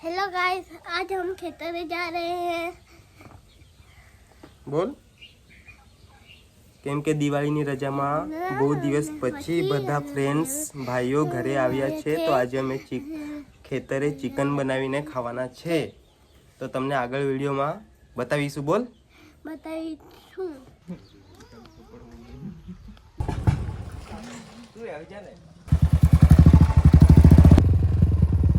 Hello guys, आज हम खेतर में जा रहे हैं। બોલ કેમ કે દિવાળીની રજામાં બહુ દિવસ પછી બધા ફ્રેન્ડ્સ ભાઈઓ ઘરે આવ્યા છે તો આજે અમે ખેતરે ચિકન બનાવીને ખાવાના છે તો તમને આગળ વિડીયોમાં બતાવીશું બોલ बताइए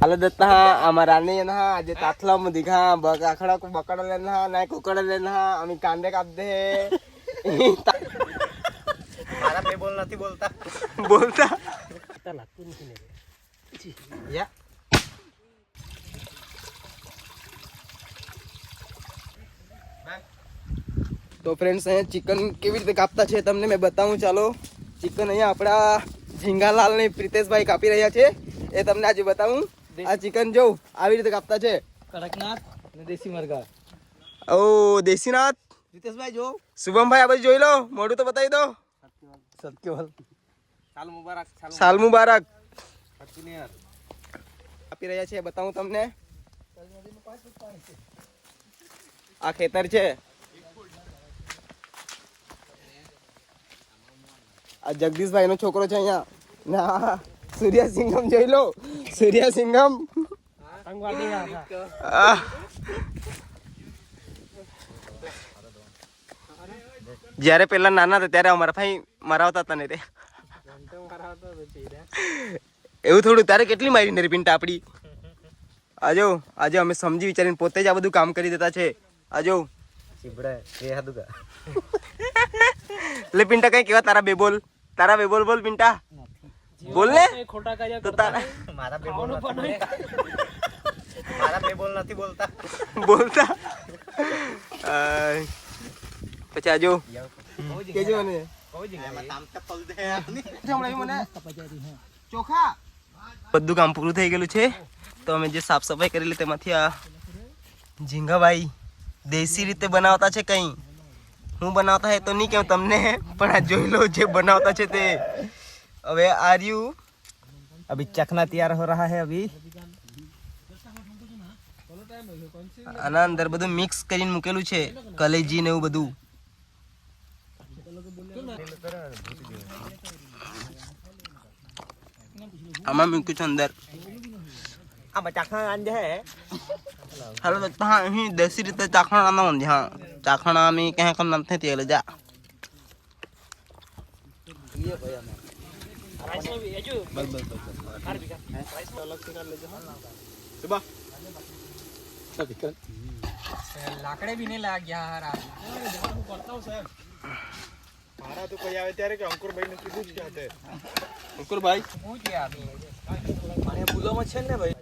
હાલો દત્તા અમારા રાની ના આજે તાથલા મુદી ઘા બકાખડા को बकड़ लेना नाय कुकड़ लेना अमी कांदे काप दे मारा पे बोल नहीं बोलता बोलता या तो फ्रेंड्स अँ चिकन केवी रीते कापता छे तमने मैं बताऊं चालो चिकन अँ अपना झींगालाल ने प्रीतेश भाई कापी रह्या छे ए तमने आज बताऊं आ चिकन जो આવી રીતે કાપતા છે કડકનાથ ને દેશી મરઘા ઓ દેશીનાથ રીતેશભાઈ જો શુભમભાઈ આ બાજુ જોઈ લો મોઢું તો બતાવી દો સત્યવાલ સાલ મુબારક આપી રહ્યા છે બતાવું તમને આ ખેતર છે આ જગદીશભાઈ નો છોકરો છે અહીંયા ના सूर्या सिंघम જોઈ લો सूर्या सिंघम જ્યારે પેલા નાના હતા ત્યારે અમારા ભાઈ મરાવતા હતા ને રે એવું થોડું તારે કેટલી મારી ને પિંટા આપડી આજો આજે અમે સમજી વિચારીને પોતે જ આ બધું કામ કરી દેતા છે આજો લે પિંટા કઈ કેવા તારા બેબોલ બોલ પિંટા बोल ले खोटा का तो तारा मारा बेबोल नहीं बोलता बोलता પછી આજો કેજો મને ચોખા બધું કામ પૂરું થઈ ગયેલું છે તો અમે જે સાફ સફાઈ કરેલી તેમાંથી આ ઝીંગાભાઈ દેશી રીતે બનાવતા છે કઈ હું બનાવતા હે તો નહીં કેવું તમને પણ આ જોઈ લો જે બનાવતા છે તે अबे आर्यू अभी चखना तैयार हो रहा है अभी आना अंदर બધું મિક્સ કરીને મૂકેલું છે કલેજી ને એવું બધું આમાં મૂક્યું છે અંદર આમાં ચાખણા આંજે હે હાલો તો અહીં દેશી રીતે ચાખણા આના છે હા ચાખણા અમે કહે કમ નથી તેલ જા ये भैया राइस में भी है जो बस हर बिका राइस में अलग से कर ले जो सुबह सब बिका लाकड़े भी नहीं लग गया हर आज હું કરતા હું સાહેબ મારા તો કોઈ આવે ત્યારે કે અંકુરભાઈ ને કીધું જ કે hatte અંકુરભાઈ હું કે આવી અને ફૂલોમાં છે ને ભાઈ